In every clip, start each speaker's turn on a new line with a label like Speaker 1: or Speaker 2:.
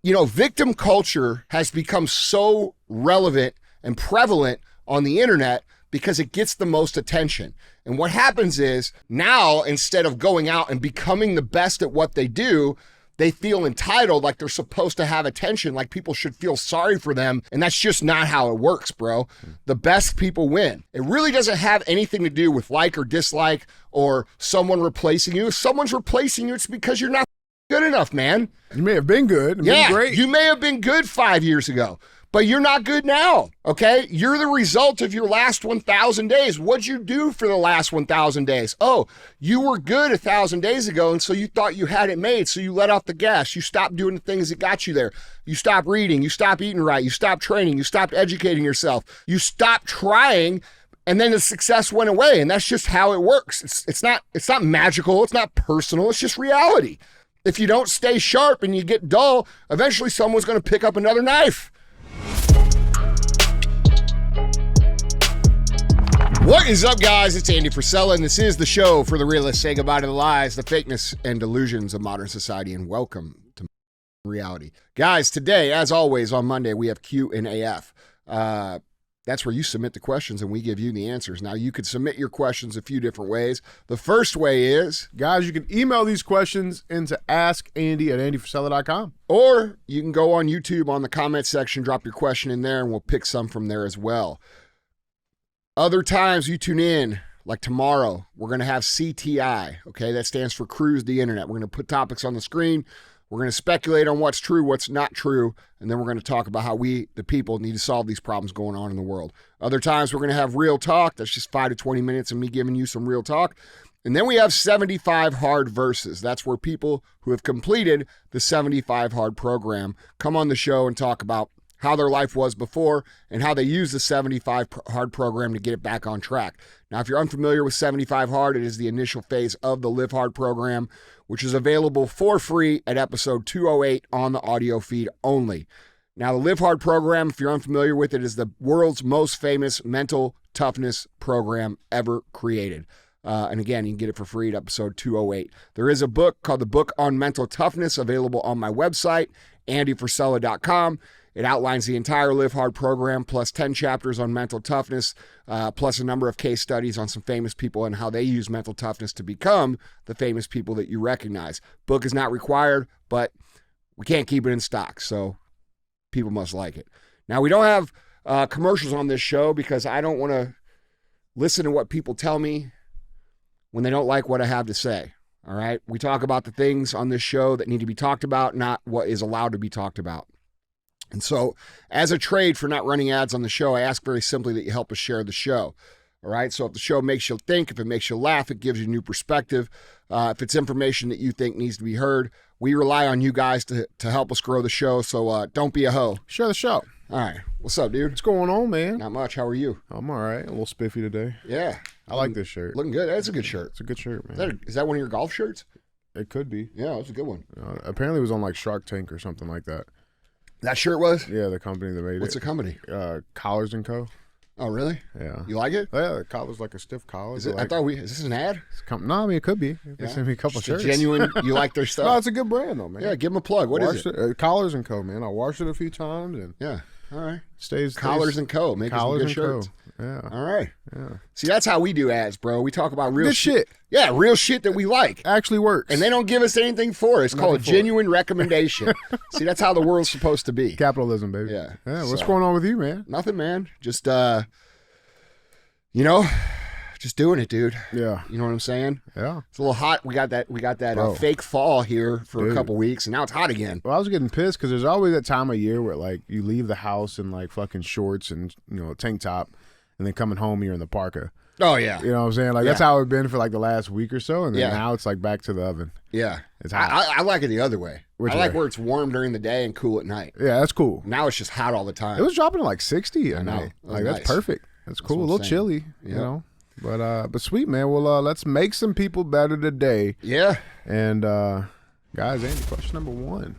Speaker 1: victim culture has become so relevant and prevalent on the internet because it gets the most attention. And what happens is now, instead of going out and becoming the best at what they do, they feel entitled, like they're supposed to have attention, like people should feel sorry for them. And that's just not how it works, bro. The best people win. It really doesn't have anything to do with like or dislike or someone replacing you. If someone's replacing you, it's because you're not good enough, man.
Speaker 2: You may have been good.
Speaker 1: Yeah,
Speaker 2: great.
Speaker 1: You may have been good 5 years ago, but you're not good now, okay? You're the result of your last 1,000 days. What'd you do for the last 1,000 days? Oh, you were good 1,000 days ago, and so you thought you had it made, so you let off the gas. You stopped doing the things that got you there. You stopped reading. You stopped eating right. You stopped training. You stopped educating yourself. You stopped trying, and then the success went away, and that's just how it works. It's not magical. It's not personal. It's just reality. If you don't stay sharp and you get dull, eventually someone's going to pick up another knife. What is up, guys? It's Andy Frisella, and this is the show for the realists. Say goodbye to the lies, the fakeness, and delusions of modern society, and welcome to reality. Guys, today, as always, on Monday, we have Q&AF. That's where you submit the questions, and we give you the answers. Now, you could submit your questions a few different ways. The first way is...
Speaker 2: Guys, you can email these questions into askandy@andyfrisella.com.
Speaker 1: Or you can go on YouTube on the comment section, drop your question in there, and we'll pick some from there as well. Other times you tune in, like tomorrow, we're going to have CTI, okay? That stands for Cruise the Internet. We're going to put topics on the screen. We're going to speculate on what's true, what's not true, and then we're going to talk about how we, the people, need to solve these problems going on in the world. Other times we're going to have real talk. That's just 5 to 20 minutes of me giving you some real talk. And then we have 75 hard verses. That's where people who have completed the 75 hard program come on the show and talk about how their life was before and how they use the 75 hard program to get it back on track. Now, if you're unfamiliar with 75 hard, it is the initial phase of the Live Hard program, which is available for free at episode 208 on the audio feed only. Now, the Live Hard program, if you're unfamiliar with it, is the world's most famous mental toughness program ever created. And again, you can get it for free at episode 208. There is a book called The Book on Mental Toughness available on my website, andyfrisella.com. It outlines the entire Live Hard program, plus 10 chapters on mental toughness, plus a number of case studies on some famous people and how they use mental toughness to become the famous people that you recognize. Book is not required, but we can't keep it in stock, so people must like it. Now, we don't have commercials on this show because I don't want to listen to what people tell me when they don't like what I have to say, all right? We talk about the things on this show that need to be talked about, not what is allowed to be talked about. And so, as a trade for not running ads on the show, I ask very simply that you help us share the show. All right? So if the show makes you think, if it makes you laugh, it gives you new perspective. If it's information that you think needs to be heard, we rely on you guys to help us grow the show. So don't be a hoe.
Speaker 2: Share the show.
Speaker 1: All right. What's up, dude?
Speaker 2: What's going on, man?
Speaker 1: Not much. How are you?
Speaker 2: I'm all right. A little spiffy today.
Speaker 1: Yeah.
Speaker 2: I like this shirt.
Speaker 1: Looking good. That's a good shirt.
Speaker 2: It's a good shirt, man.
Speaker 1: Is that one of your golf shirts?
Speaker 2: It could be.
Speaker 1: Yeah, that's a good one.
Speaker 2: Apparently it was on like Shark Tank or something like that.
Speaker 1: That shirt was?
Speaker 2: Yeah, the company that made
Speaker 1: What's
Speaker 2: it.
Speaker 1: the company?
Speaker 2: Collars and Co.
Speaker 1: Oh, really?
Speaker 2: Yeah.
Speaker 1: You like it?
Speaker 2: Yeah, the collar's like a stiff collar.
Speaker 1: Is it?
Speaker 2: Like,
Speaker 1: is this an ad?
Speaker 2: No, I mean, it could be. They sent me a couple
Speaker 1: Just
Speaker 2: shirts.
Speaker 1: Genuine, you like their stuff?
Speaker 2: No, it's a good brand though, man.
Speaker 1: Yeah, give them a plug. What is it?
Speaker 2: Collars and Co, man. I washed it a few times and
Speaker 1: yeah. All right.
Speaker 2: Stays
Speaker 1: Collars and Co. Making some good shirts.
Speaker 2: Co. Yeah.
Speaker 1: All right.
Speaker 2: Yeah.
Speaker 1: See, that's how we do ads, bro. We talk about real
Speaker 2: good shit.
Speaker 1: Yeah, real shit that we like.
Speaker 2: Actually works.
Speaker 1: And they don't give us anything for it. It's called a genuine recommendation. See, that's how the world's supposed to be.
Speaker 2: Capitalism, baby.
Speaker 1: Yeah.
Speaker 2: Yeah. What's going on with you, man?
Speaker 1: Nothing, man. Just just doing it, dude.
Speaker 2: Yeah.
Speaker 1: You know what I'm saying?
Speaker 2: Yeah.
Speaker 1: It's a little hot. We got that fake fall here for a couple weeks, and now it's hot again.
Speaker 2: Well, I was getting pissed because there's always that time of year where like you leave the house in like fucking shorts and a tank top, and then coming home you're in the parka.
Speaker 1: Oh yeah.
Speaker 2: You know what I'm saying? Like that's how it's been for like the last week or so, and then now it's like back to the oven.
Speaker 1: Yeah.
Speaker 2: It's hot.
Speaker 1: I like it the other way.
Speaker 2: Which
Speaker 1: like
Speaker 2: way?
Speaker 1: where it's warm during the day and cool at night.
Speaker 2: Yeah, that's cool.
Speaker 1: Now it's just hot all the time.
Speaker 2: It was dropping to like 60 at
Speaker 1: know.
Speaker 2: night.
Speaker 1: That's
Speaker 2: That's perfect. That's cool. A little chilly, you know. But sweet, man. Well, let's make some people better today.
Speaker 1: Yeah.
Speaker 2: And guys, Andy, question number 1.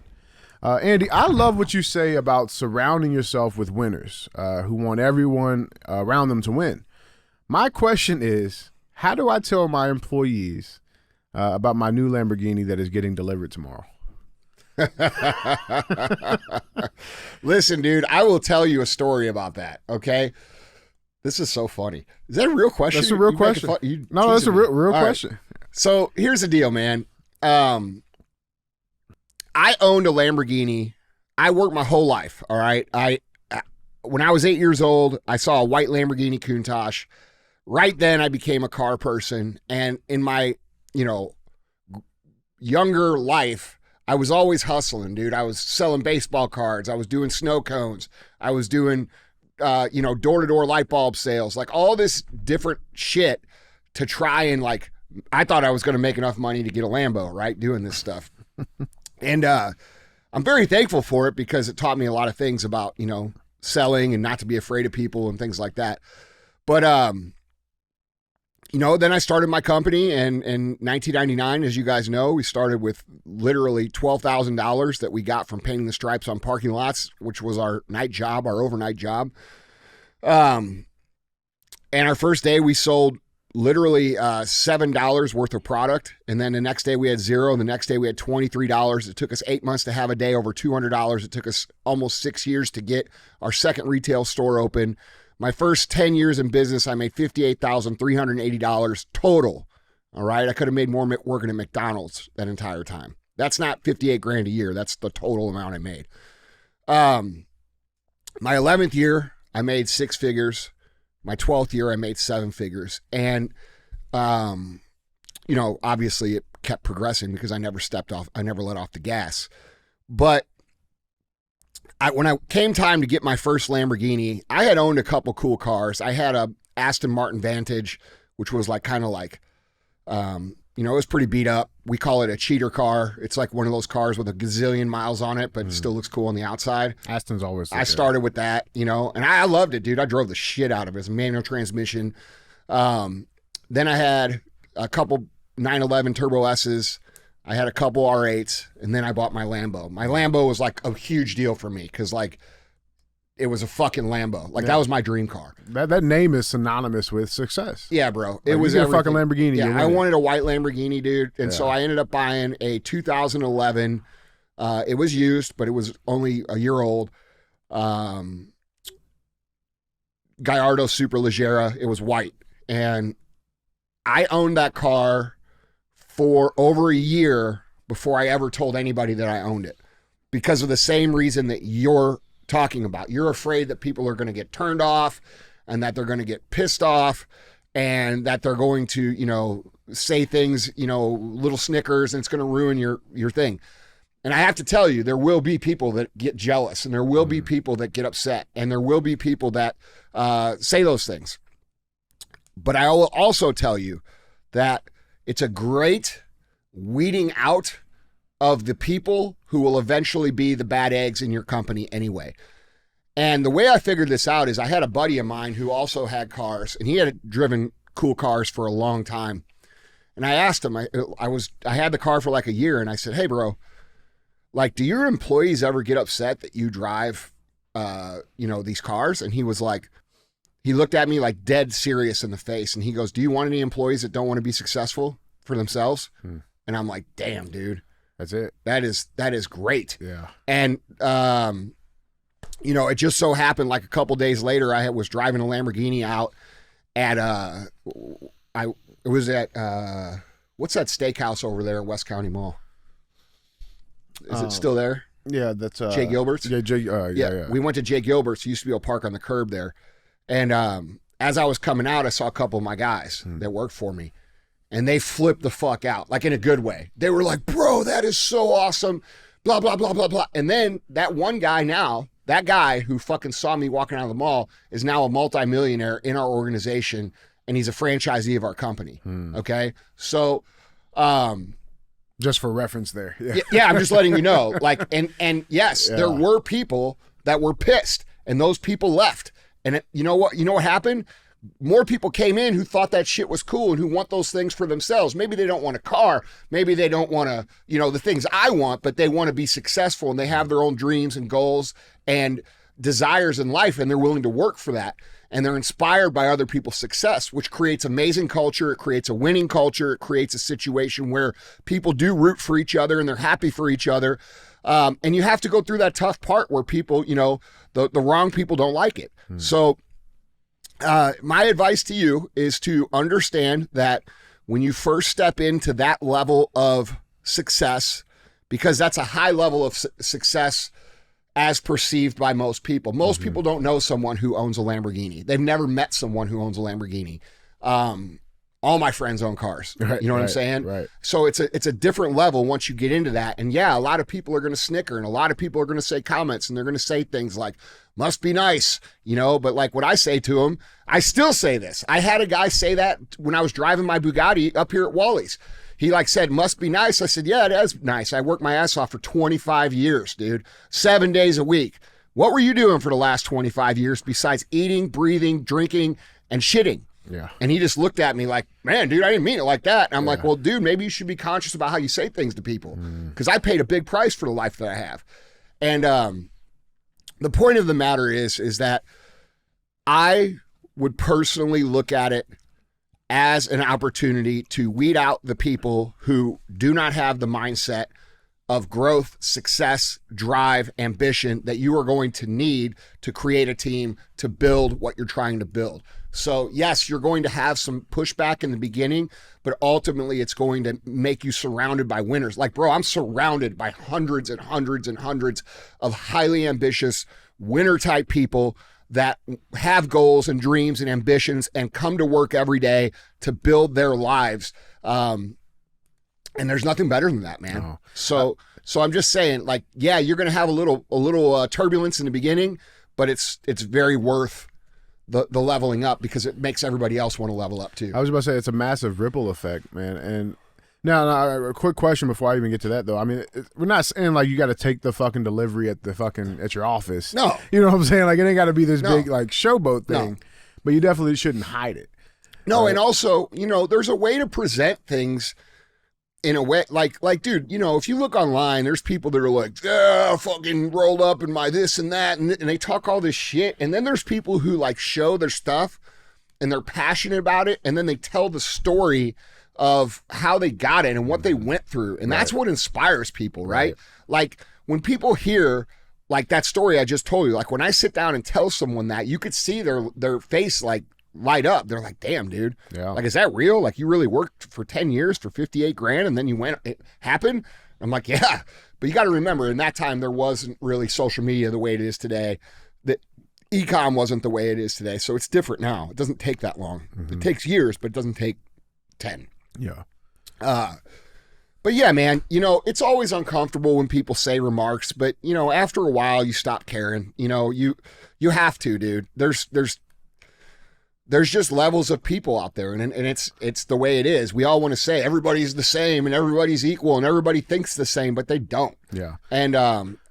Speaker 2: Andy, I love what you say about surrounding yourself with winners who want everyone around them to win. My question is, how do I tell my employees about my new Lamborghini that is getting delivered tomorrow?
Speaker 1: Listen, dude, I will tell you a story about that. Okay, this is so funny. Is that a real question?
Speaker 2: That's a real question. No, that's a real question.
Speaker 1: Right. So here's the deal, man. I owned a Lamborghini. I worked my whole life. All right. When I was 8 years old, I saw a white Lamborghini Countach. Right then, I became a car person, and in my, younger life, I was always hustling, dude. I was selling baseball cards. I was doing snow cones. I was doing, door-to-door light bulb sales, like all this different shit to try and I thought I was going to make enough money to get a Lambo, right? Doing this stuff. And I'm very thankful for it because it taught me a lot of things about, selling and not to be afraid of people and things like that. But, then I started my company, and in 1999, as you guys know, we started with literally $12,000 that we got from painting the stripes on parking lots, which was our night job, our overnight job. And our first day we sold literally $7 worth of product. And then the next day we had $0. And the next day we had $23. It took us 8 months to have a day over $200. It took us almost 6 years to get our second retail store open. My first 10 years in business, I made $58,380 total. All right. I could have made more working at McDonald's that entire time. That's not 58 grand a year. That's the total amount I made. My 11th year, I made 6 figures. My 12th year, I made 7 figures. And, obviously it kept progressing because I never let off the gas. But when I came time to get my first Lamborghini, I had owned a couple cool cars. I had a Aston Martin Vantage, which was it was pretty beat up. We call it a cheater car. It's like one of those cars with a gazillion miles on it, but it still looks cool on the outside.
Speaker 2: Aston's always
Speaker 1: I started with that, and I loved it, dude. I drove the shit out of it. It's a manual transmission. Then I had a couple 911 Turbo S's. I had a couple R8s, and then I bought my Lambo. My Lambo was like a huge deal for me because it was a fucking Lambo. That was my dream car.
Speaker 2: That name is synonymous with success.
Speaker 1: Yeah, bro. It was
Speaker 2: a fucking Lamborghini.
Speaker 1: Yeah, I wanted a white Lamborghini, dude. And so I ended up buying a 2011. It was used, but it was only a year old. Gallardo Superleggera. It was white. And I owned that car for over a year before I ever told anybody that I owned it, because of the same reason that you're talking about. You're afraid that people are going to get turned off and that they're going to get pissed off and that they're going to, say things, little snickers, and it's going to ruin your thing. And I have to tell you, there will be people that get jealous, and there will be people that get upset, and there will be people that say those things. But I will also tell you that it's a great weeding out of the people who will eventually be the bad eggs in your company anyway. And the way I figured this out is I had a buddy of mine who also had cars, and he had driven cool cars for a long time. And I asked him, I had the car for like a year, and I said, hey, bro, do your employees ever get upset that you drive, these cars? And he was like, he looked at me like dead serious in the face, and he goes, do you want any employees that don't want to be successful for themselves? And I'm like, damn, dude.
Speaker 2: That's it.
Speaker 1: That is great.
Speaker 2: Yeah.
Speaker 1: And, it just so happened a couple days later, I was driving a Lamborghini out at, it was at, what's that steakhouse over there at West County Mall? Is it still there?
Speaker 2: Yeah, that's
Speaker 1: Jay Gilbert's.
Speaker 2: Yeah.
Speaker 1: We went to Jay Gilbert's. He used to be able to park on the curb there. And as I was coming out, I saw a couple of my guys that worked for me, and they flipped the fuck out, in a good way. They were like, bro, that is so awesome, blah, blah, blah, blah, blah. And then that one guy now, that guy who fucking saw me walking out of the mall is now a multimillionaire in our organization, and he's a franchisee of our company. Okay? So...
Speaker 2: just for reference there.
Speaker 1: Yeah, I'm just letting you know. And yes, there were people that were pissed, and those people left. And you know what happened? More people came in who thought that shit was cool and who want those things for themselves. Maybe they don't want a car. Maybe they don't want to, the things I want, but they want to be successful, and they have their own dreams and goals and desires in life, and they're willing to work for that. And they're inspired by other people's success, which creates amazing culture. It creates a winning culture. It creates a situation where people do root for each other and they're happy for each other. And you have to go through that tough part where people, you know, the wrong people don't like it. So my advice to you is to understand that when you first step into that level of success, because that's a high level of success as perceived by most people. Most people don't know someone who owns a Lamborghini. They've never met someone who owns a Lamborghini. All my friends own cars.
Speaker 2: Right,
Speaker 1: you know what I'm
Speaker 2: right,
Speaker 1: saying?
Speaker 2: right.
Speaker 1: So it's a different level once you get into that. And yeah, a lot of people are going to snicker, and a lot of people are going to say comments, and they're going to say things like, must be nice, you know, but like what I say to them, I still say this. I had a guy say that when I was driving my Bugatti up here at Wally's. He like said, must be nice. I said, yeah, it is nice. I worked my ass off for 25 years, dude, 7 days a week. What were you doing for the last 25 years besides eating, breathing, drinking, and shitting?
Speaker 2: Yeah.
Speaker 1: And he just looked at me like, man, dude, I didn't mean it like that. And I'm like, well, dude, maybe you should be conscious about how you say things to people, because I paid a big price for the life that I have. And the point of the matter is that I would personally look at it as an opportunity to weed out the people who do not have the mindset of growth, success, drive, ambition that you are going to need to create a team to build what you're trying to build. So yes, you're going to have some pushback in the beginning, but ultimately it's going to make you surrounded by winners. Like, bro, I'm surrounded by hundreds and hundreds and hundreds of highly ambitious winner type people that have goals and dreams and ambitions and come to work every day to build their lives. And there's nothing better than that, man.
Speaker 2: No.
Speaker 1: So I'm just saying, like, yeah, you're going to have a little turbulence in the beginning, but it's very worth the leveling up, because it makes everybody else want to level up too.
Speaker 2: I was about to say, it's a massive ripple effect, man. And now, a quick question before I even get to that, though. I mean, we're not saying like you got to take the fucking delivery at your office.
Speaker 1: No.
Speaker 2: You know what I'm saying? Like, it ain't got to be this
Speaker 1: No.
Speaker 2: big like showboat thing,
Speaker 1: No.
Speaker 2: but you definitely shouldn't hide it.
Speaker 1: No,
Speaker 2: Right.
Speaker 1: and also, you know, there's a way to present things in a way, like, dude, you know, if you look online, there's people that are like, yeah, fucking rolled up in my this and that, and they talk all this shit. And then there's people who like show their stuff and they're passionate about it, and then they tell the story of how they got it and what they went through. And that's what inspires people, right? Like when people hear like that story I just told you, like when I sit down and tell someone that, you could see their face like light up. They're like, damn, dude.
Speaker 2: Yeah.
Speaker 1: Like, is that real? Like, you really worked for 10 years for 58 grand and then it happened? I'm like, yeah. But you got to remember, in that time, there wasn't really social media the way it is today. That e-com wasn't the way it is today. So it's different now. It doesn't take that long. It takes years, but it doesn't take 10.
Speaker 2: Yeah.
Speaker 1: But yeah, man, you know, it's always uncomfortable when people say remarks, but you know, after a while you stop caring. You know, you have to, dude. There's just levels of people out there, and it's the way it is. We all want to say everybody's the same and everybody's equal and everybody thinks the same, but they don't.
Speaker 2: Yeah.
Speaker 1: And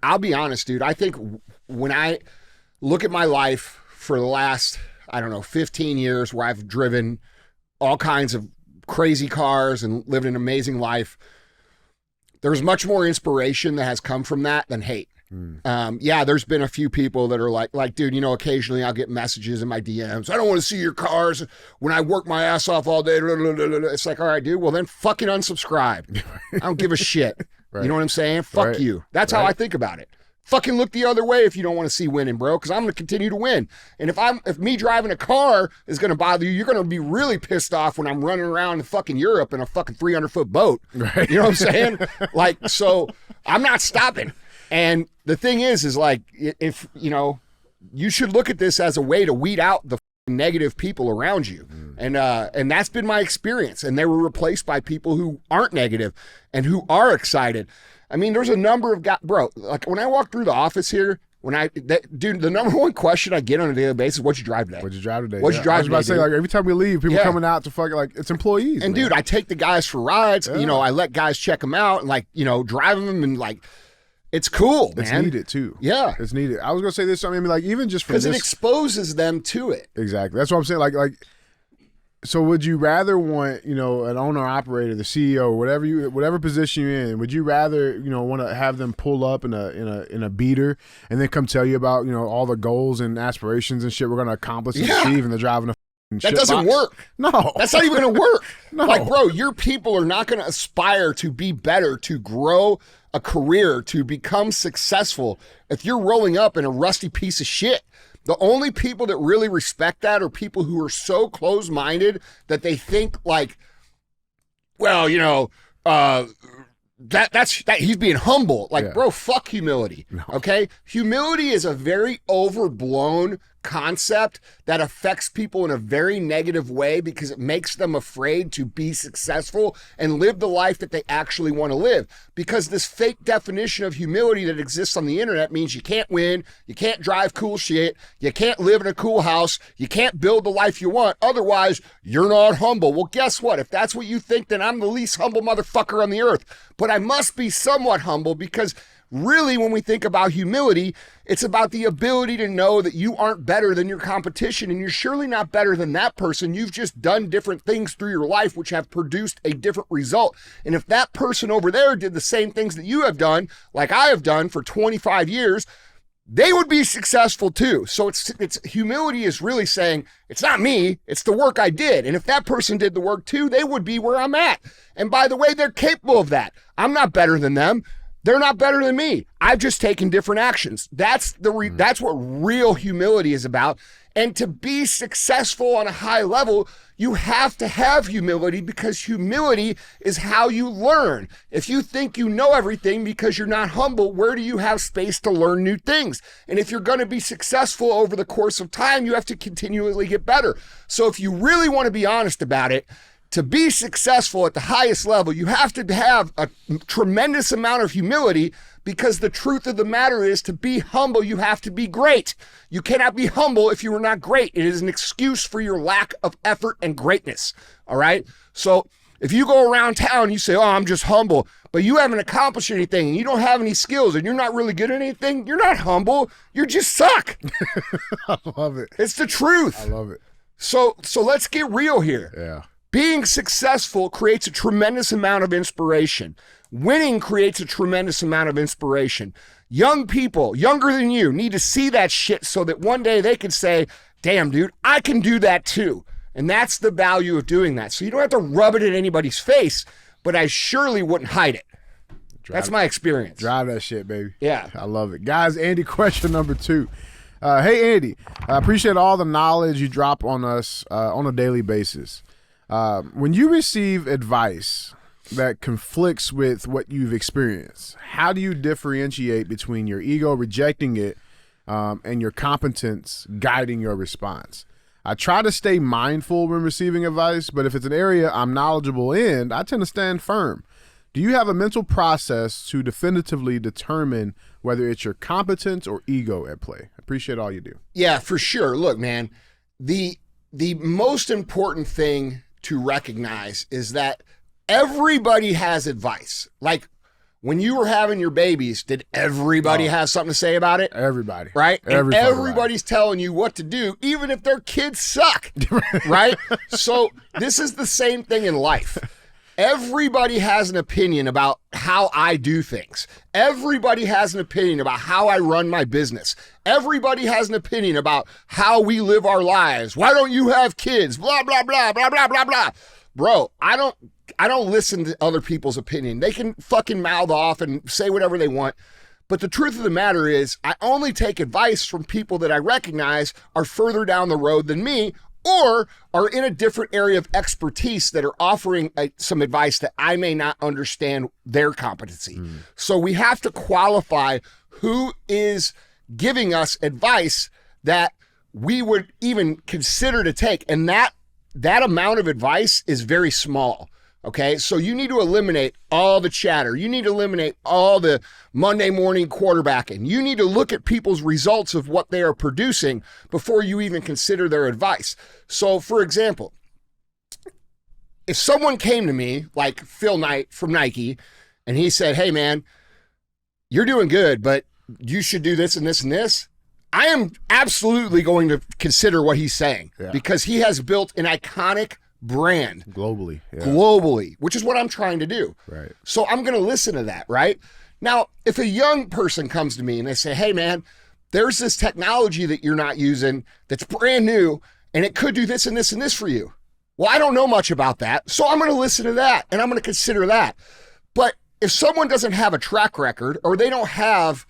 Speaker 1: I'll be honest, dude. I think when I look at my life for the last, I don't know, 15 years, where I've driven all kinds of crazy cars and lived an amazing life, there's much more inspiration that has come from that than hate. Yeah, there's been a few people that are like, dude, you know, occasionally I'll get messages in my DMs. I don't want to see your cars when I work my ass off all day. It's like, all right, dude, well then fucking unsubscribe. I don't give a shit.
Speaker 2: Right.
Speaker 1: You know what I'm saying? Fuck
Speaker 2: Right.
Speaker 1: you. That's how I think about it. Fucking look the other way if you don't want to see winning, bro, because I'm going to continue to win. And if me driving a car is going to bother you, you're going to be really pissed off when I'm running around in fucking Europe in a fucking 300-foot boat.
Speaker 2: Right.
Speaker 1: You know what I'm saying? Like, so I'm not stopping. And the thing is like, if, you know, you should look at this as a way to weed out the negative people around you. And that's been my experience. And they were replaced by people who aren't negative and who are excited. I mean, there's a number of guys, bro, like when I walk through the office here, dude, the number one question I get on a daily basis, what'd you drive today?
Speaker 2: What'd you drive today?
Speaker 1: What'd you drive
Speaker 2: I was about to
Speaker 1: today,
Speaker 2: say,
Speaker 1: dude?
Speaker 2: like, every time we leave, people coming out to fucking, like, it's employees.
Speaker 1: And
Speaker 2: man.
Speaker 1: dude, I take the guys for rides,
Speaker 2: Yeah.
Speaker 1: you know, I let guys check them out and like, you know, driving them, and like, it's cool, man.
Speaker 2: It's needed too.
Speaker 1: Yeah.
Speaker 2: It's needed. I was gonna say this. I mean, like, even just from
Speaker 1: Because
Speaker 2: this,
Speaker 1: it exposes them to it.
Speaker 2: exactly. That's what I'm saying. Like. So would you rather want, you know, an owner operator, the CEO, whatever position you're in, would you rather, you know, want to have them pull up in a beater and then come tell you about, you know, all the goals and aspirations and shit we're going to accomplish and achieve, and they're driving a
Speaker 1: That doesn't work.
Speaker 2: No.
Speaker 1: That's not even going to work.
Speaker 2: No.
Speaker 1: Like, bro, your people are not going to aspire to be better, to grow a career, to become successful, if you're rolling up in a rusty piece of shit. The only people that really respect that are people who are so closed-minded that they think like, well, that's he's being humble. Like, bro, fuck humility. No. Okay? Humility is a very overblown concept that affects people in a very negative way because it makes them afraid to be successful and live the life that they actually want to live. Because this fake definition of humility that exists on the internet means you can't win, you can't drive cool shit, you can't live in a cool house, you can't build the life you want, otherwise you're not humble. Well, guess what? If that's what you think, then I'm the least humble motherfucker on the earth. But I must be somewhat humble, because really, when we think about humility, it's about the ability to know that you aren't better than your competition, and you're surely not better than that person. You've just done different things through your life which have produced a different result. And if that person over there did the same things that you have done, like I have done for 25 years, they would be successful too. So it's humility is really saying, it's not me, it's the work I did. And if that person did the work too, they would be where I'm at. And by the way, they're capable of that. I'm not better than them. They're not better than me. I've just taken different actions. That's what real humility is about. And to be successful on a high level, you have to have humility, because humility is how you learn. If you think you know everything because you're not humble, where do you have space to learn new things? And if you're going to be successful over the course of time, you have to continually get better. So if you really want to be honest about it, to be successful at the highest level, you have to have a tremendous amount of humility, because the truth of the matter is, to be humble, you have to be great. You cannot be humble if you are not great. It is an excuse for your lack of effort and greatness, all right? So if you go around town, you say, oh, I'm just humble, but you haven't accomplished anything, and you don't have any skills, and you're not really good at anything, you're not humble. You just suck.
Speaker 2: I love it.
Speaker 1: It's the truth.
Speaker 2: I love it.
Speaker 1: So let's get real here.
Speaker 2: Yeah.
Speaker 1: Being successful creates a tremendous amount of inspiration. Winning creates a tremendous amount of inspiration. Young people, younger than you, need to see that shit so that one day they can say, damn, dude, I can do that too. And that's the value of doing that. So you don't have to rub it in anybody's face, but I surely wouldn't hide it. That's my experience.
Speaker 2: Drive that shit, baby.
Speaker 1: Yeah.
Speaker 2: I love it. Guys, Andy, question number 2. Hey, Andy, I appreciate all the knowledge you drop on us on a daily basis. When you receive advice that conflicts with what you've experienced, how do you differentiate between your ego rejecting it and your competence guiding your response? I try to stay mindful when receiving advice, but if it's an area I'm knowledgeable in, I tend to stand firm. Do you have a mental process to definitively determine whether it's your competence or ego at play? I appreciate all you do.
Speaker 1: Yeah, for sure. Look, man, the most important thing to recognize is that everybody has advice. Like, when you were having your babies, did everybody have something to say about it?
Speaker 2: Everybody.
Speaker 1: Right? And everybody's telling you what to do, even if their kids suck. Right? So this is the same thing in life. Everybody has an opinion about how I do things. Everybody has an opinion about how I run my business. Everybody has an opinion about how we live our lives. Why don't you have kids? Blah, blah, blah, blah, blah, blah, blah. Bro, I don't listen to other people's opinion. They can fucking mouth off and say whatever they want. But the truth of the matter is, I only take advice from people that I recognize are further down the road than me, or are in a different area of expertise that are offering some advice that I may not understand their competency. So we have to qualify who is giving us advice that we would even consider to take. And that amount of advice is very small. Okay, so you need to eliminate all the chatter. You need to eliminate all the Monday morning quarterbacking. You need to look at people's results of what they are producing before you even consider their advice. So, for example, if someone came to me, like Phil Knight from Nike, and he said, hey, man, you're doing good, but you should do this and this and this, I am absolutely going to consider what he's saying, because he has built an iconic brand globally, which is what I'm trying to do.
Speaker 2: Right.
Speaker 1: So I'm going to listen to that. Right now, if a young person comes to me and they say, hey man, there's this technology that you're not using that's brand new and it could do this and this and this for you. Well, I don't know much about that. So I'm going to listen to that and I'm going to consider that. But if someone doesn't have a track record or they don't have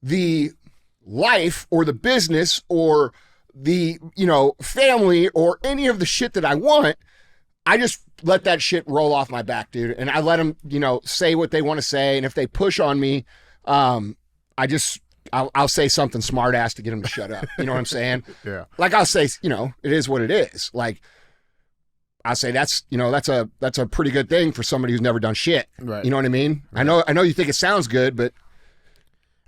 Speaker 1: the life or the business or the, family or any of the shit that I want, I just let that shit roll off my back, dude. And I let them, say what they want to say. And if they push on me, I'll say something smart ass to get them to shut up. You know what I'm saying?
Speaker 2: Yeah.
Speaker 1: Like I'll say, it is what it is. Like I say that's a pretty good thing for somebody who's never done shit.
Speaker 2: Right.
Speaker 1: You know what I mean? Right. I know you think it sounds good, but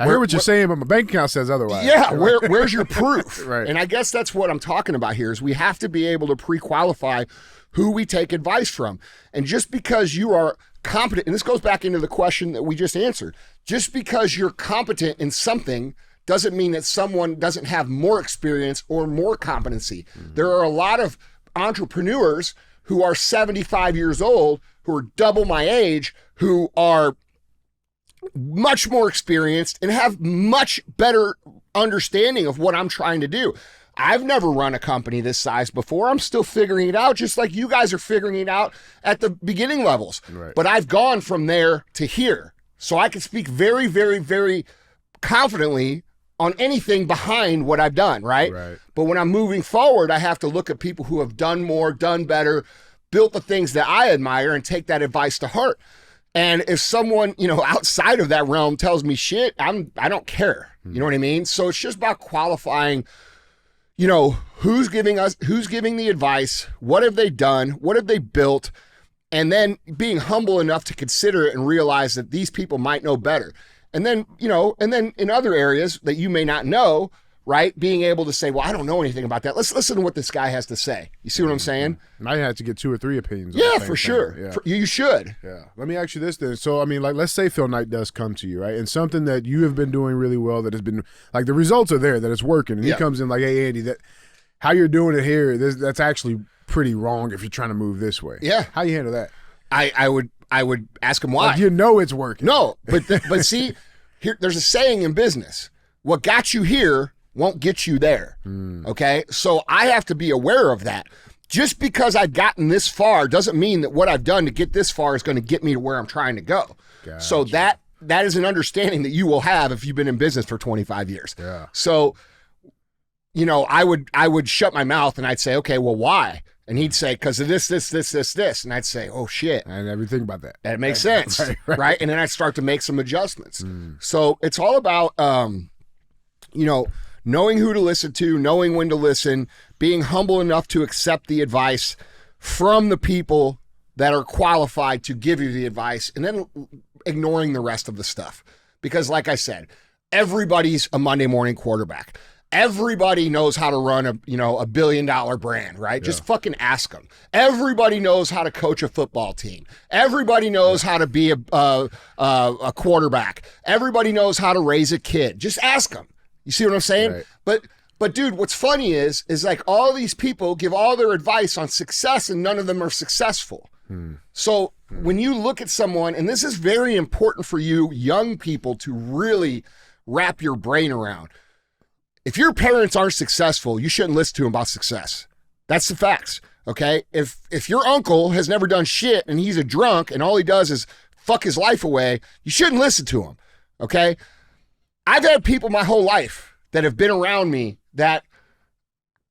Speaker 2: I hear what you're saying, but my bank account says otherwise.
Speaker 1: Yeah, where's your proof?
Speaker 2: Right.
Speaker 1: And I guess that's what I'm talking about here is we have to be able to pre-qualify who we take advice from. And just because you are competent, and this goes back into the question that we just answered, just because you're competent in something doesn't mean that someone doesn't have more experience or more competency. Mm-hmm. There are a lot of entrepreneurs who are 75 years old, who are double my age, who are much more experienced and have much better understanding of what I'm trying to do. I've never run a company this size before. I'm still figuring it out, just like you guys are figuring it out at the beginning levels.
Speaker 2: Right.
Speaker 1: But I've gone from there to here. So I can speak very, very, very confidently on anything behind what I've done, right? But when I'm moving forward, I have to look at people who have done more, done better, built the things that I admire and take that advice to heart. And if someone, outside of that realm tells me shit, I don't care. You know what I mean? So it's just about qualifying, who's giving the advice, what have they done, what have they built, and then being humble enough to consider it and realize that these people might know better. And then, in other areas that you may not know, right? Being able to say, well, I don't know anything about that. Let's listen to what this guy has to say. You see what I'm saying?
Speaker 2: I had to get 2 or 3 opinions.
Speaker 1: Yeah, for sure.
Speaker 2: Yeah.
Speaker 1: You should.
Speaker 2: Yeah. Let me ask you this then. So, let's say Phil Knight does come to you, right? And something that you have been doing really well that has been, like, the results are there, that it's working. And he comes in like, hey, Andy, how you're doing it here, that's actually pretty wrong if you're trying to move this way.
Speaker 1: Yeah.
Speaker 2: How you handle that?
Speaker 1: I would ask him why.
Speaker 2: Like, it's working.
Speaker 1: No, but see, here there's a saying in business. What got you here won't get you there. Okay? So I have to be aware of that. Just because I've gotten this far doesn't mean that what I've done to get this far is going to get me to where I'm trying to go.
Speaker 2: Gotcha.
Speaker 1: So that is an understanding that you will have if you've been in business for 25 years.
Speaker 2: Yeah.
Speaker 1: So, I would shut my mouth and I'd say, okay, well, why? And he'd say, because of this. And I'd say, oh, shit.
Speaker 2: I never think about that.
Speaker 1: That makes sense, right? And then I'd start to make some adjustments. So it's all about, knowing who to listen to, knowing when to listen, being humble enough to accept the advice from the people that are qualified to give you the advice, and then ignoring the rest of the stuff. Because like I said, everybody's a Monday morning quarterback. Everybody knows how to run a $1 billion brand, right? Yeah. Just fucking ask them. Everybody knows how to coach a football team. Everybody knows how to be a quarterback. Everybody knows how to raise a kid. Just ask them. You see what I'm saying? Right. But dude, what's funny is like all these people give all their advice on success and none of them are successful. So when you look at someone, and this is very important for you young people to really wrap your brain around. If your parents aren't successful, you shouldn't listen to them about success. That's the facts, okay? If your uncle has never done shit and he's a drunk and all he does is fuck his life away, you shouldn't listen to him, okay? I've had people my whole life that have been around me that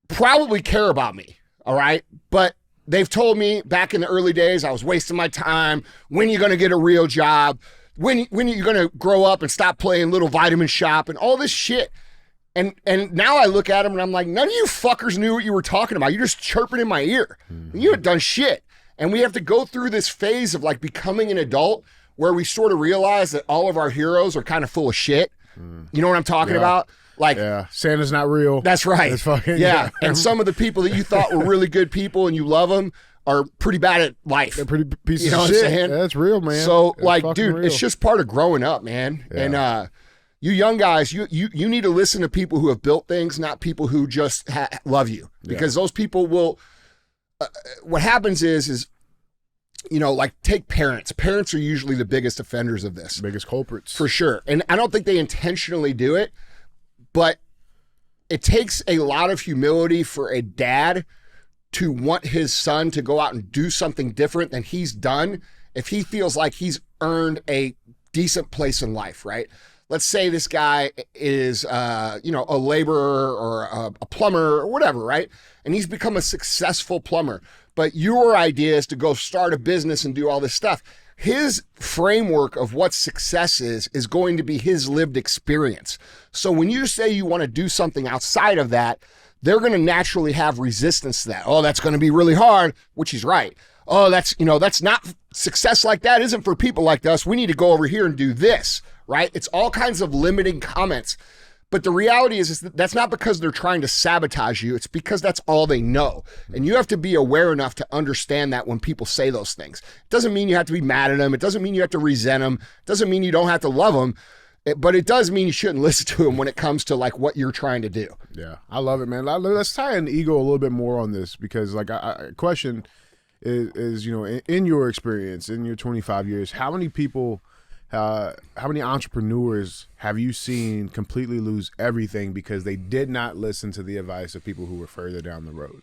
Speaker 1: probably care about me, all right? But they've told me back in the early days I was wasting my time. When are you going to get a real job? When are you going to grow up and stop playing Little Vitamin Shop and all this shit? And now I look at them and I'm like, none of you fuckers knew what you were talking about. You're just chirping in my ear. You had done shit. And we have to go through this phase of like becoming an adult where we sort of realize that all of our heroes are kind of full of shit. You know what I'm talking about? Like,
Speaker 2: Santa's not real.
Speaker 1: That's right. And some of the people that you thought were really good people and you love them are pretty bad at life.
Speaker 2: They're pretty pieces
Speaker 1: you know
Speaker 2: of
Speaker 1: what
Speaker 2: shit.
Speaker 1: I'm saying?
Speaker 2: That's real, man.
Speaker 1: So
Speaker 2: that's
Speaker 1: like, dude,
Speaker 2: real.
Speaker 1: it's just part of growing up, man. And you young guys, you need to listen to people who have built things, not people who just love you, because those people will. What happens is like take parents. Parents are usually the biggest offenders of this,
Speaker 2: biggest culprits
Speaker 1: for sure. And I don't think they intentionally do it, but it takes a lot of humility for a dad to want his son to go out and do something different than he's done if he feels like he's earned a decent place in life, right? Let's say this guy is, a laborer or a plumber or whatever, right? And he's become a successful plumber. But your idea is to go start a business and do all this stuff. His framework of what success is going to be his lived experience. So when you say you want to do something outside of that, they're going to naturally have resistance to that. Oh, that's going to be really hard, which he's right. Oh, that's not success like that isn't for people like us. We need to go over here and do this, right? It's all kinds of limiting comments. But the reality is that that's not because they're trying to sabotage you. It's because that's all they know. And you have to be aware enough to understand that when people say those things. It doesn't mean you have to be mad at them. It doesn't mean you have to resent them. It doesn't mean you don't have to love them. But it does mean you shouldn't listen to them when it comes to like what you're trying to do.
Speaker 2: Yeah, I love it, man. Let's tie in ego a little bit more on this because like a question is in your experience, in your 25 years, how many people... how many entrepreneurs have you seen completely lose everything because they did not listen to the advice of people who were further down the road?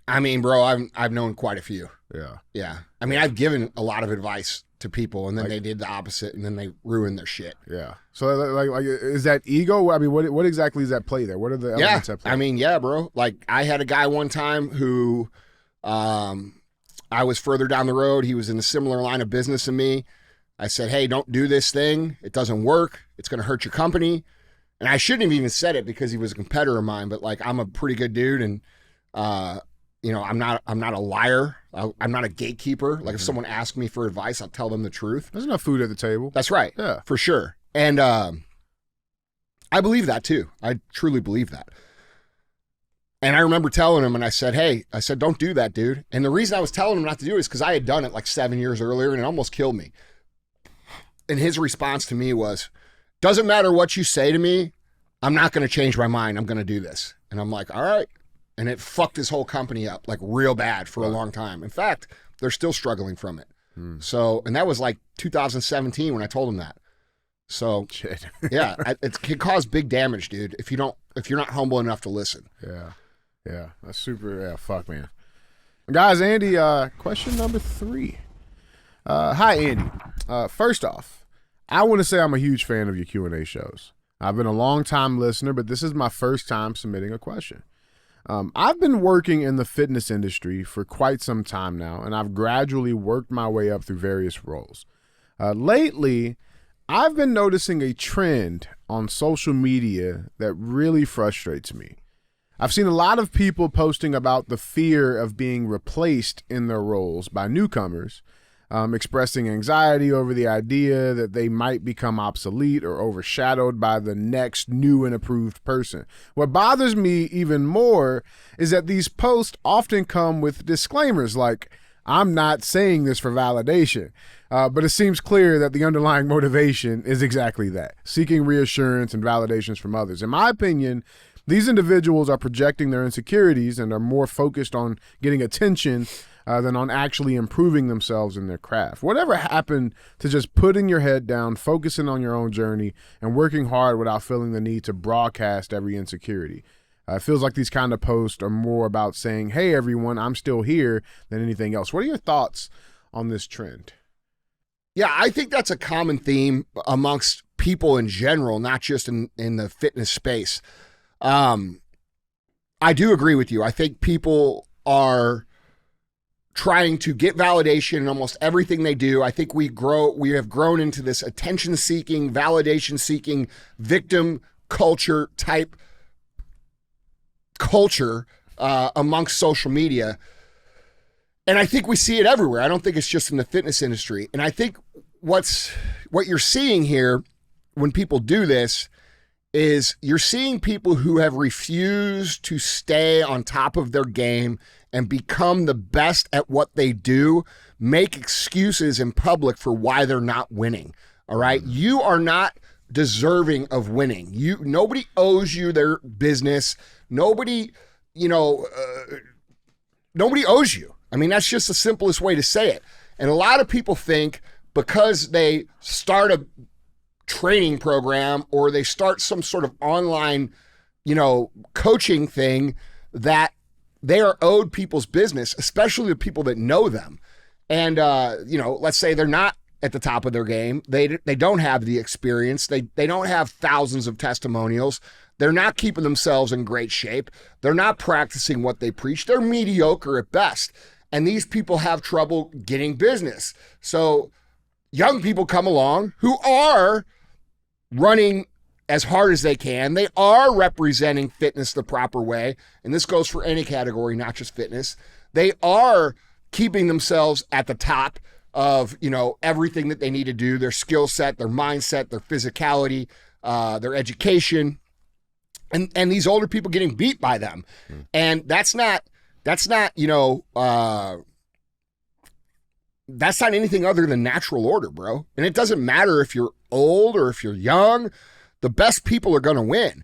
Speaker 1: I mean, bro, I've known quite a few.
Speaker 2: Yeah.
Speaker 1: Yeah. I mean, I've given a lot of advice to people and then they did the opposite and then they ruined their shit.
Speaker 2: Yeah. So like is that ego? I mean, what exactly is that play there? What are the elements at play?
Speaker 1: I mean, yeah, bro. Like I had a guy one time who I was further down the road. He was in a similar line of business than me. I said, hey, don't do this thing. It doesn't work. It's going to hurt your company. And I shouldn't have even said it because he was a competitor of mine, but like, I'm a pretty good dude. And, I'm not a liar. I'm not a gatekeeper. Like if someone asks me for advice, I'll tell them the truth.
Speaker 2: There's enough food at the table.
Speaker 1: That's right.
Speaker 2: Yeah,
Speaker 1: for sure. And, I believe that too. I truly believe that. And I remember telling him, and I said, don't do that, dude. And the reason I was telling him not to do it is because I had done it like 7 years earlier and it almost killed me. And his response to me was, doesn't matter what you say to me, I'm not going to change my mind. I'm going to do this. And I'm like, all right. And it fucked his whole company up like real bad for a long time. In fact, they're still struggling from it. So, and that was like 2017 when I told him that. So,
Speaker 2: shit.
Speaker 1: Yeah, it can cause big damage, dude, if you're not humble enough to listen.
Speaker 2: Yeah, that's super. Yeah, fuck, man. Guys, Andy, question number 3. Hi, Andy. First off, I want to say I'm a huge fan of your Q&A shows. I've been a long-time listener, but this is my first time submitting a question. I've been working in the fitness industry for quite some time now, and I've gradually worked my way up through various roles. Lately, I've been noticing a trend on social media that really frustrates me. I've seen a lot of people posting about the fear of being replaced in their roles by newcomers, expressing anxiety over the idea that they might become obsolete or overshadowed by the next new and approved person. What bothers me even more is that these posts often come with disclaimers like, I'm not saying this for validation, but it seems clear that the underlying motivation is exactly that, seeking reassurance and validations from others. In my opinion, these individuals are projecting their insecurities and are more focused on getting attention than on actually improving themselves in their craft. Whatever happened to just putting your head down, focusing on your own journey, and working hard without feeling the need to broadcast every insecurity? It feels like these kind of posts are more about saying, hey, everyone, I'm still here, than anything else. What are your thoughts on this trend?
Speaker 1: Yeah, I think that's a common theme amongst people in general, not just in the fitness space. I do agree with you. I think people are trying to get validation in almost everything they do. I think we have grown into this attention-seeking, validation-seeking, victim culture type culture amongst social media. And I think we see it everywhere. I don't think it's just in the fitness industry. And I think what you're seeing here when people do this is you're seeing people who have refused to stay on top of their game and become the best at what they do, make excuses in public for why they're not winning. All right. You are not deserving of winning. Nobody owes you their business. Nobody owes you. I mean, that's just the simplest way to say it. And a lot of people think because they start a training program or they start some sort of online, coaching thing, that they are owed people's business, especially the people that know them. And, let's say they're not at the top of their game. They don't have the experience. They don't have thousands of testimonials. They're not keeping themselves in great shape. They're not practicing what they preach. They're mediocre at best. And these people have trouble getting business. So young people come along who are running as hard as they can. They are representing fitness the proper way. And this goes for any category, not just fitness. They are keeping themselves at the top of, everything that they need to do, their skill set, their mindset, their physicality, their education, and these older people getting beat by them. And that's not anything other than natural order, bro. And it doesn't matter if you're old or if you're young, the best people are going to win.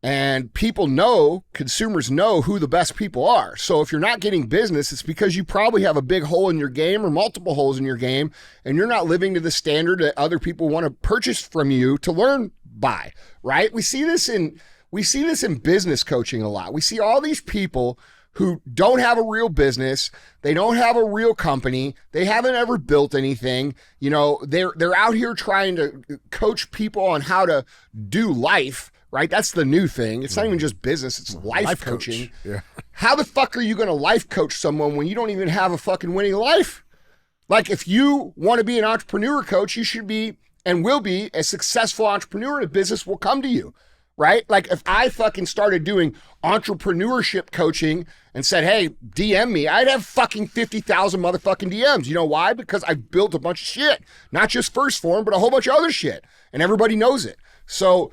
Speaker 1: And consumers know who the best people are. So if you're not getting business, it's because you probably have a big hole in your game or multiple holes in your game, and you're not living to the standard that other people want to purchase from you to learn by, right? We see this in business coaching a lot. We see all these people who don't have a real business. They don't have a real company. They haven't ever built anything. They're out here trying to coach people on how to do life. Right? That's the new thing. It's not even just business. It's life coaching.
Speaker 2: Coach. Yeah.
Speaker 1: How the fuck are you going to life coach someone when you don't even have a fucking winning life? Like, if you want to be an entrepreneur coach, you should be and will be a successful entrepreneur, and business will come to you, right? Like, if I fucking started doing entrepreneurship coaching and said, hey, DM me, I'd have fucking 50,000 motherfucking DMs. You know why? Because I built a bunch of shit. Not just First Form, but a whole bunch of other shit. And everybody knows it. So,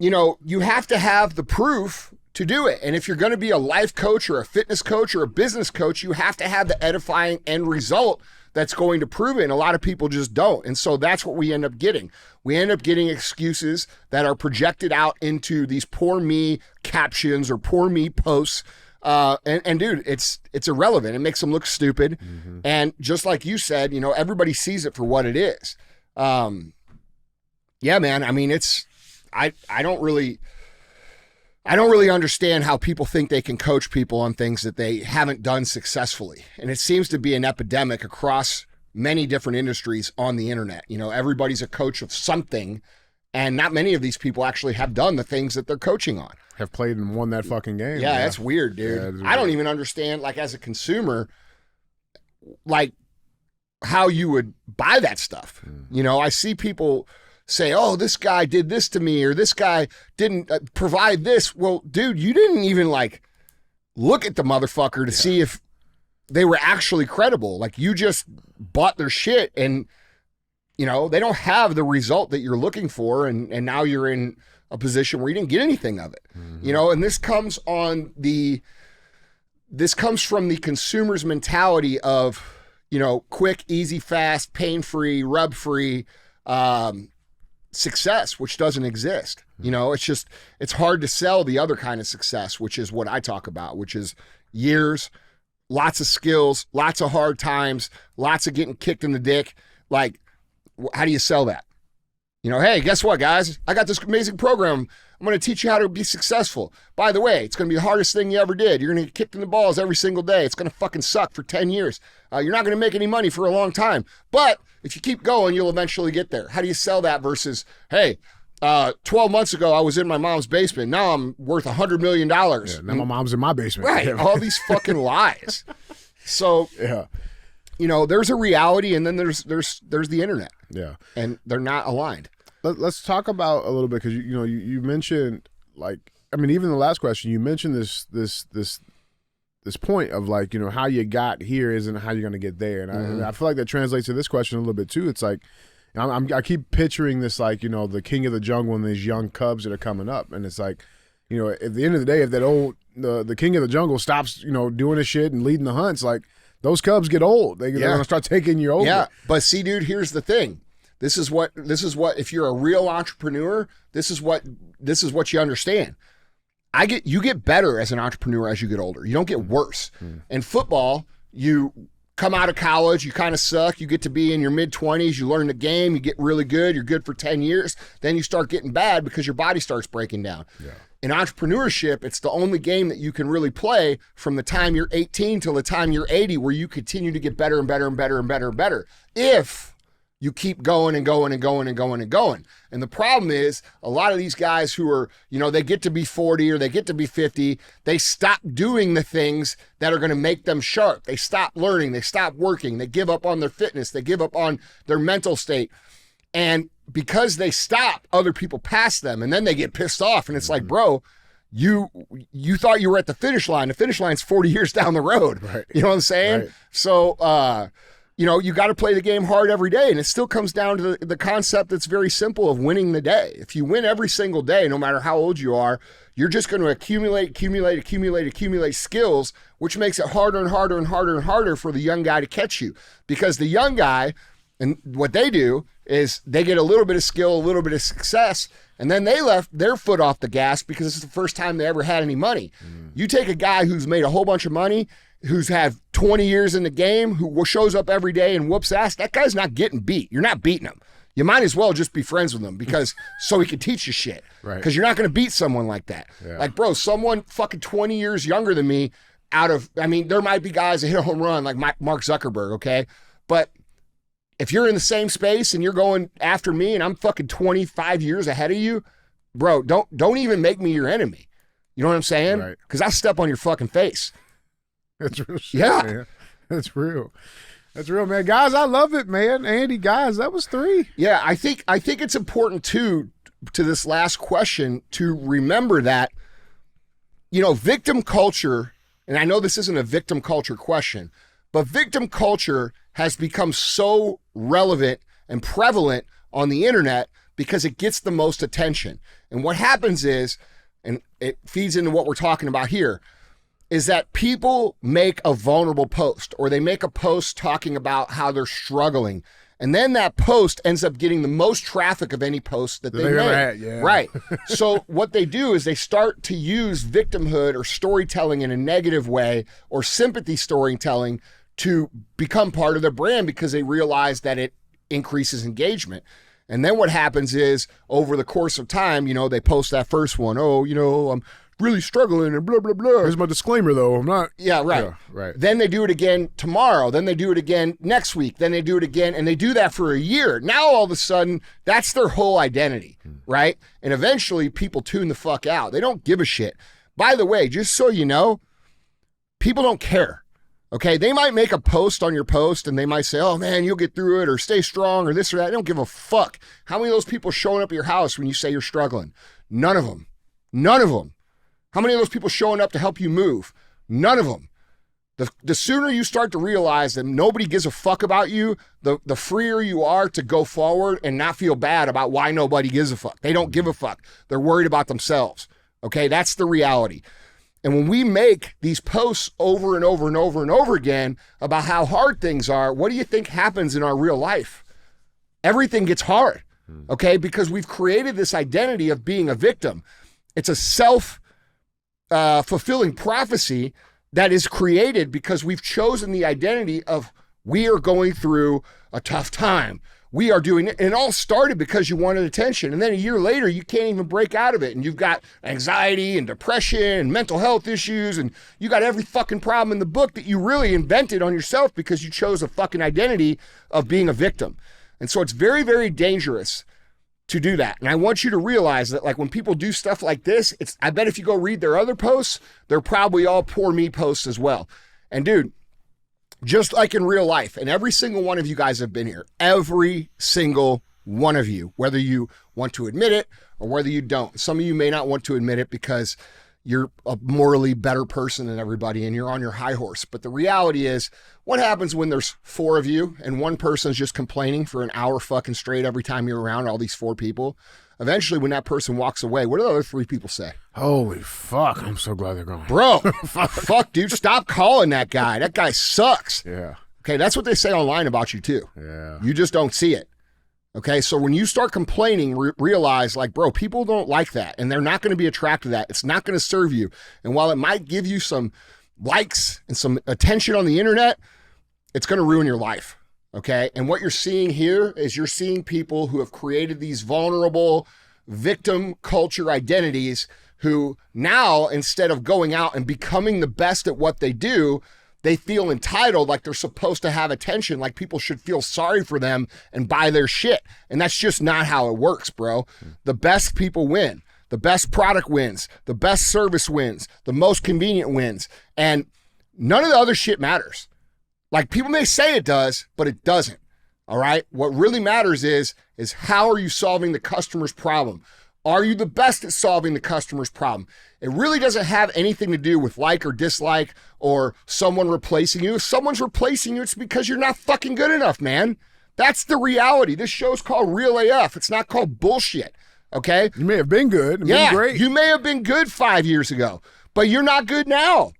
Speaker 1: you have to have the proof to do it. And if you're going to be a life coach or a fitness coach or a business coach, you have to have the edifying end result that's going to prove it. And a lot of people just don't. And so that's what we end up getting. We end up getting excuses that are projected out into these poor me captions or poor me posts. And dude, it's irrelevant. It makes them look stupid. Mm-hmm. And just like you said, everybody sees it for what it is. Yeah, man. I mean, I don't really understand how people think they can coach people on things that they haven't done successfully. And it seems to be an epidemic across many different industries on the internet. Everybody's a coach of something, and not many of these people actually have done the things that they're coaching on.
Speaker 2: Have played and won that fucking game.
Speaker 1: Yeah, that's weird, dude. I don't even understand, like, as a consumer, like, how you would buy that stuff. I see people say, oh, this guy did this to me, or this guy didn't provide this. Well, dude, you didn't even look at the motherfucker to see if they were actually credible. Like, you just bought their shit, and they don't have the result that you're looking for, and now you're in a position where you didn't get anything of it. Mm-hmm. And this comes from the consumer's mentality of, quick, easy, fast, pain-free, rub-free, success, which doesn't exist. It's hard to sell the other kind of success, which is what I talk about, which is years, lots of skills, lots of hard times, lots of getting kicked in the dick. Like, how do you sell that? Hey, guess what, guys? I got this amazing program. I'm going to teach you how to be successful. By the way, it's going to be the hardest thing you ever did. You're going to get kicked in the balls every single day. It's going to fucking suck for 10 years. You're not going to make any money for a long time. But if you keep going, you'll eventually get there. How do you sell that versus, hey, 12 months ago, I was in my mom's basement. Now I'm worth $100 million.
Speaker 2: Yeah, now my mom's in my basement.
Speaker 1: Right. All these fucking lies. So, there's a reality, and then there's the internet. Yeah. And they're not aligned.
Speaker 2: Let's talk about a little bit, because you mentioned, like, I mean, even the last question, you mentioned this point of, like, how you got here isn't how you're going to get there, and I feel like that translates to this question a little bit too. It's like, I keep picturing this, like, the king of the jungle and these young cubs that are coming up, and it's like, at the end of the day, if that old the king of the jungle stops, doing his shit and leading the hunts, like, those cubs get old. They're going to start taking you over.
Speaker 1: Yeah, but see, dude, here's the thing. This is what if you're a real entrepreneur, this is what you understand. You get better as an entrepreneur as you get older. You don't get worse. In football, you come out of college, you kind of suck, you get to be in your mid-20s, you learn the game, you get really good, you're good for 10 years, then you start getting bad because your body starts breaking down. Yeah. In entrepreneurship, it's the only game that you can really play from the time you're 18 till the time you're 80, where you continue to get better and better and better and better and better. If you keep going and going and going and going and going. And the problem is a lot of these guys who are, they get to be 40 or they get to be 50, they stop doing the things that are going to make them sharp. They stop learning, they stop working, they give up on their fitness, they give up on their mental state. And because they stop, other people pass them, and then they get pissed off. And it's like, bro, you thought you were at the finish line. The finish line's 40 years down the road.
Speaker 2: Right.
Speaker 1: You know what I'm saying?
Speaker 2: Right.
Speaker 1: So, you got to play the game hard every day. And it still comes down to the concept that's very simple of winning the day. If you win every single day, no matter how old you are, you're just going to accumulate skills, which makes it harder and harder and harder and harder for the young guy to catch you. Because the young guy, and what they do is they get a little bit of skill, a little bit of success, and then they left their foot off the gas because it's the first time they ever had any money. You take a guy who's made a whole bunch of money, who's had 20 years in the game, who shows up every day and whoops ass, that guy's not getting beat. You're not beating him. You might as well just be friends with him because so he can teach you shit.
Speaker 2: Right.
Speaker 1: Because you're not going to beat someone like that.
Speaker 2: Yeah.
Speaker 1: Like, bro, someone fucking 20 years younger than me there might be guys that hit a home run like Mark Zuckerberg, okay? But if you're in the same space and you're going after me and I'm fucking 25 years ahead of you, bro, don't even make me your enemy. You know what I'm saying?
Speaker 2: Right.
Speaker 1: Because I'll step on your fucking face.
Speaker 2: That's real shit,
Speaker 1: Yeah.
Speaker 2: man. That's real. That's real, man. Guys, I love it, man. Andy, guys, that was 3.
Speaker 1: Yeah, I think it's important too, to this last question, to remember that, victim culture, and I know this isn't a victim culture question, but victim culture has become so relevant and prevalent on the internet because it gets the most attention. And what happens is, and it feeds into what we're talking about here, is that people make a vulnerable post, or they make a post talking about how they're struggling. And then that post ends up getting the most traffic of any post that they
Speaker 2: they've
Speaker 1: made.
Speaker 2: ever had, yeah.
Speaker 1: Right. So what they do is they start to use victimhood or storytelling in a negative way, or sympathy storytelling, to become part of their brand because they realize that it increases engagement. And then what happens is, over the course of time, they post that first one. Oh, I'm really struggling and blah, blah, blah.
Speaker 2: Here's my disclaimer, though. I'm not.
Speaker 1: Yeah, right.
Speaker 2: Yeah, right.
Speaker 1: Then they do it again tomorrow. Then they do it again next week. Then they do it again. And they do that for a year. Now, all of a sudden, that's their whole identity, right? And eventually, people tune the fuck out. They don't give a shit. By the way, just so you know, people don't care. Okay, they might make a post on your post and they might say, oh man, you'll get through it, or stay strong, or this or that. They don't give a fuck. How many of those people showing up at your house when you say you're struggling? None of them. None of them. How many of those people showing up to help you move? None of them. The sooner you start to realize that nobody gives a fuck about you, the freer you are to go forward and not feel bad about why nobody gives a fuck. They don't give a fuck. They're worried about themselves. Okay, that's the reality. And when we make these posts over and over and over and over again about how hard things are, what do you think happens in our real life? Everything gets hard, okay? Because we've created this identity of being a victim. It's a self-fulfilling prophecy that is created because we've chosen the identity of we are going through a tough time. We are doing it. And it all started because you wanted attention. And then a year later, you can't even break out of it. And you've got anxiety and depression and mental health issues. And you got every fucking problem in the book that you really invented on yourself because you chose a fucking identity of being a victim. And so it's very, very dangerous to do that. And I want you to realize that, like, when people do stuff like this, I bet if you go read their other posts, they're probably all poor me posts as well. And dude, just like in real life, and every single one of you guys have been here, every single one of you, whether you want to admit it or whether you don't. Some of you may not want to admit it because you're a morally better person than everybody and you're on your high horse. But the reality is, what happens when there's 4 of you and one person's just complaining for an hour fucking straight every time you're around all these 4 people? Eventually, when that person walks away, what do the other 3 people say?
Speaker 2: Holy fuck, I'm so glad they're gone.
Speaker 1: Bro, fuck, dude, stop calling that guy. That guy sucks.
Speaker 2: Yeah.
Speaker 1: Okay, that's what they say online about you too.
Speaker 2: Yeah.
Speaker 1: You just don't see it. Okay, so when you start complaining, realize, like, bro, people don't like that, and they're not going to be attracted to that. It's not going to serve you. And while it might give you some likes and some attention on the internet, it's going to ruin your life. Okay, and what you're seeing here is you're seeing people who have created these vulnerable victim culture identities who now, instead of going out and becoming the best at what they do, they feel entitled, like they're supposed to have attention, like people should feel sorry for them and buy their shit. And that's just not how it works, bro. The best people win. The best product wins. The best service wins. The most convenient wins. And none of the other shit matters. Like, people may say it does, but it doesn't. All right? What really matters is how are you solving the customer's problem? Are you the best at solving the customer's problem? It really doesn't have anything to do with like or dislike or someone replacing you. If someone's replacing you, it's because you're not fucking good enough, man. That's the reality. This show's called Real AF. It's not called bullshit, okay?
Speaker 2: You may have been good.
Speaker 1: Yeah,
Speaker 2: been great.
Speaker 1: You may have been good 5 years ago, but you're not good now.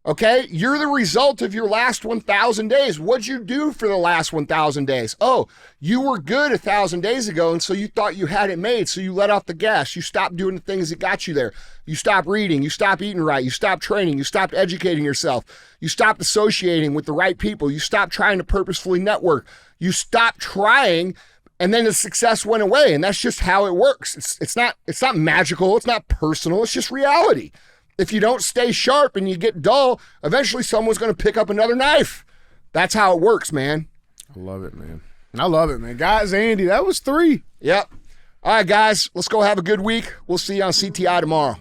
Speaker 1: Okay, you're the result of your last 1,000 days. What'd you do for the last 1,000 days? Oh, you were good 1,000 days ago, and so you thought you had it made, so you let off the gas. You stopped doing the things that got you there. You stopped reading. You stopped eating right. You stopped training. You stopped educating yourself. You stopped associating with the right people. You stopped trying to purposefully network. You stopped trying, and then the success went away, and that's just how it works. It's not magical. It's not personal. It's just reality. If you don't stay sharp and you get dull, eventually someone's going to pick up another knife. That's how it works, man.
Speaker 2: I love it, man. I love it, man. Guys, Andy, that was 3.
Speaker 1: Yep. All right, guys, let's go have a good week. We'll see you on CTI tomorrow.